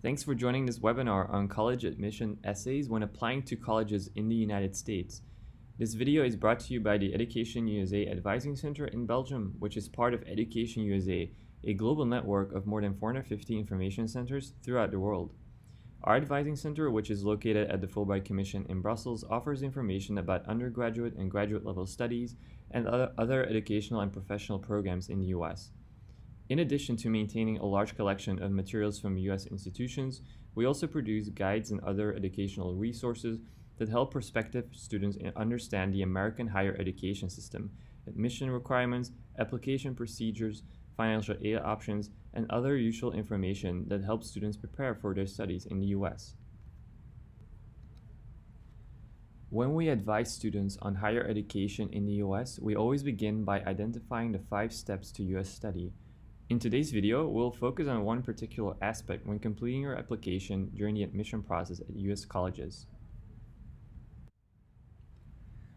Thanks for joining this webinar on college admission essays when applying to colleges in the United States. This video is brought to you by the EducationUSA Advising Center in Belgium, which is part of EducationUSA, a global network of more than 450 information centers throughout the world. Our advising center, which is located at the Fulbright Commission in Brussels, offers information about undergraduate and graduate level studies and other educational and professional programs in the US. In addition to maintaining a large collection of materials from US institutions, we also produce guides and other educational resources that help prospective students understand the American higher education system, admission requirements, application procedures, financial aid options, and other useful information that helps students prepare for their studies in the US. When we advise students on higher education in the US, we always begin by identifying the 5 steps to US study. In today's video, we'll focus on one particular aspect when completing your application during the admission process at US colleges.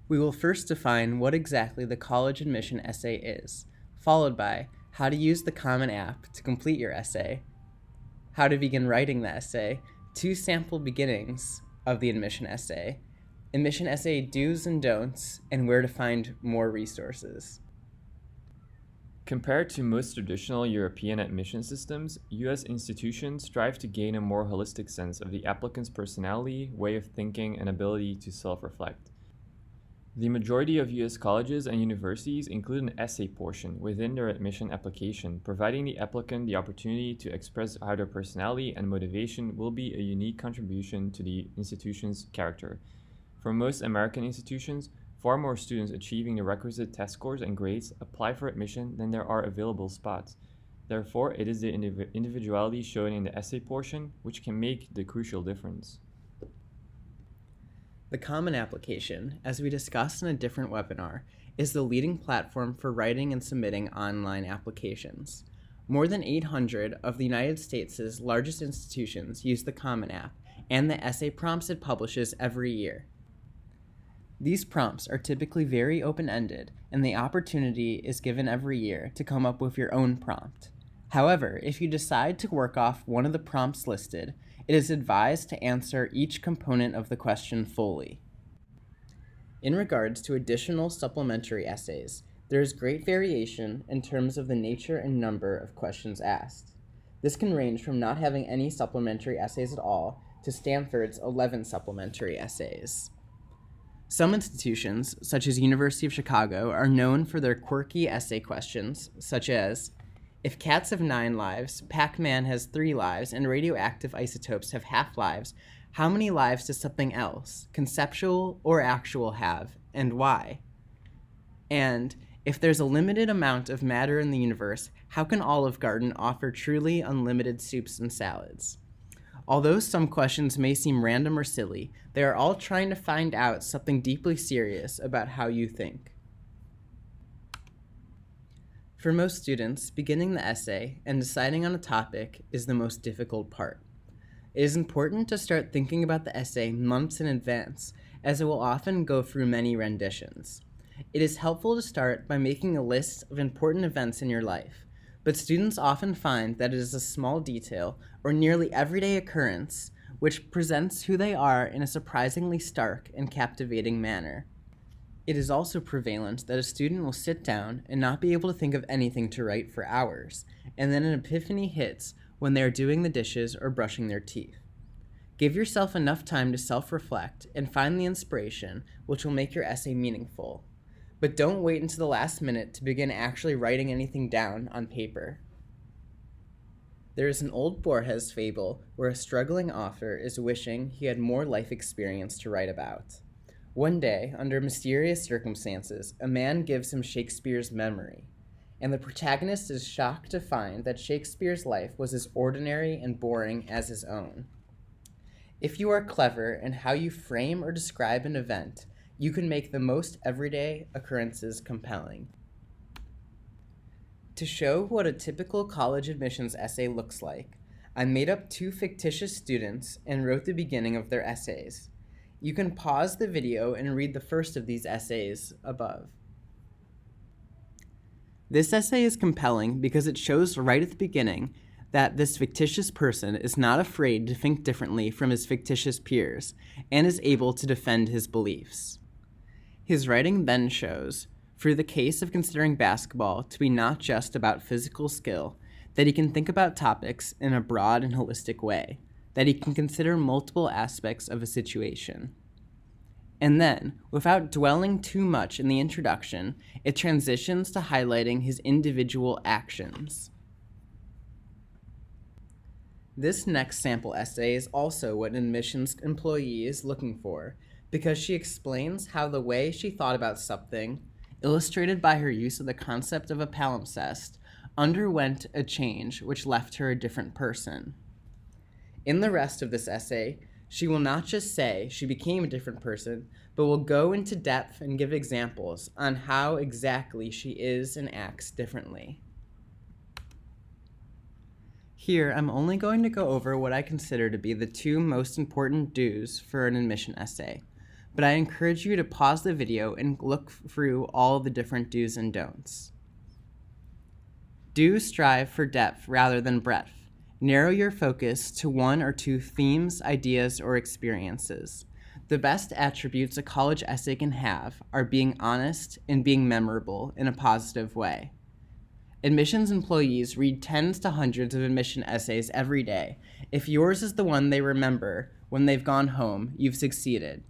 We will first define what exactly the college admission essay is, followed by how to use the Common App to complete your essay, how to begin writing the essay, 2 sample beginnings of the admission essay do's and don'ts, and where to find more resources. Compared to most traditional European admission systems, US institutions strive to gain a more holistic sense of the applicant's personality, way of thinking, and ability to self-reflect. The majority of US colleges and universities include an essay portion within their admission application, providing the applicant the opportunity to express how their personality and motivation will be a unique contribution to the institution's character. For most American institutions, far more students achieving the requisite test scores and grades apply for admission than there are available spots. Therefore, it is the individuality shown in the essay portion which can make the crucial difference. The Common Application, as we discussed in a different webinar, is the leading platform for writing and submitting online applications. More than 800 of the United States' largest institutions use the Common App and the essay prompts it publishes every year. These prompts are typically very open-ended, and the opportunity is given every year to come up with your own prompt. However, if you decide to work off one of the prompts listed, it is advised to answer each component of the question fully. In regards to additional supplementary essays, there is great variation in terms of the nature and number of questions asked. This can range from not having any supplementary essays at all to Stanford's 11 supplementary essays. Some institutions, such as University of Chicago, are known for their quirky essay questions, such as, if cats have 9 lives, Pac-Man has 3 lives, and radioactive isotopes have half-lives, how many lives does something else, conceptual or actual, have, and why? And, if there's a limited amount of matter in the universe, how can Olive Garden offer truly unlimited soups and salads? Although some questions may seem random or silly, they are all trying to find out something deeply serious about how you think. For most students, beginning the essay and deciding on a topic is the most difficult part. It is important to start thinking about the essay months in advance, as it will often go through many renditions. It is helpful to start by making a list of important events in your life, but students often find that it is a small detail or nearly everyday occurrence which presents who they are in a surprisingly stark and captivating manner. It is also prevalent that a student will sit down and not be able to think of anything to write for hours, and then an epiphany hits when they are doing the dishes or brushing their teeth. Give yourself enough time to self-reflect and find the inspiration which will make your essay meaningful. But don't wait until the last minute to begin actually writing anything down on paper. There is an old Borges fable where a struggling author is wishing he had more life experience to write about. One day, under mysterious circumstances, a man gives him Shakespeare's memory, and the protagonist is shocked to find that Shakespeare's life was as ordinary and boring as his own. If you are clever in how you frame or describe an event, you can make the most everyday occurrences compelling. To show what a typical college admissions essay looks like, I made up 2 fictitious students and wrote the beginning of their essays. You can pause the video and read the first of these essays above. This essay is compelling because it shows right at the beginning that this fictitious person is not afraid to think differently from his fictitious peers and is able to defend his beliefs. His writing then shows, through the case of considering basketball to be not just about physical skill, that he can think about topics in a broad and holistic way, that he can consider multiple aspects of a situation. And then, without dwelling too much in the introduction, it transitions to highlighting his individual actions. This next sample essay is also what an admissions employee is looking for, because she explains how the way she thought about something, illustrated by her use of the concept of a palimpsest, underwent a change which left her a different person. In the rest of this essay, she will not just say she became a different person, but will go into depth and give examples on how exactly she is and acts differently. Here, I'm only going to go over what I consider to be the two most important do's for an admission essay, but I encourage you to pause the video and look through all the different do's and don'ts. Do strive for depth rather than breadth. Narrow your focus to one or two themes, ideas, or experiences. The best attributes a college essay can have are being honest and being memorable in a positive way. Admissions employees read tens to hundreds of admission essays every day. If yours is the one they remember when they've gone home, you've succeeded.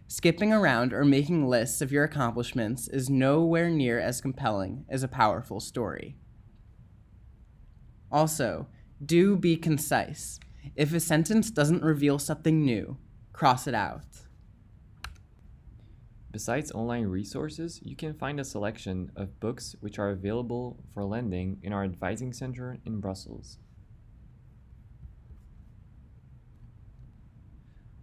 Skipping around or making lists of your accomplishments is nowhere near as compelling as a powerful story. Also, do be concise. If a sentence doesn't reveal something new, cross it out. Besides online resources, you can find a selection of books which are available for lending in our advising center in Brussels.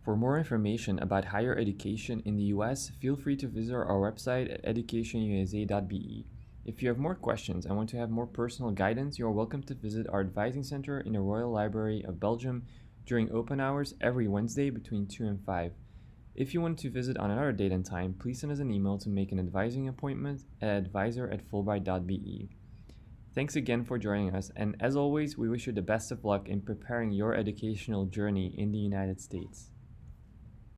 For more information about higher education in the US, feel free to visit our website at EducationUSA.be. If you have more questions and want to have more personal guidance, you are welcome to visit our advising center in the Royal Library of Belgium during open hours every Wednesday between 2 and 5. If you want to visit on another date and time, please send us an email to make an advising appointment at advisor@fulbright.be. Thanks again for joining us, and as always, we wish you the best of luck in preparing your educational journey in the United States.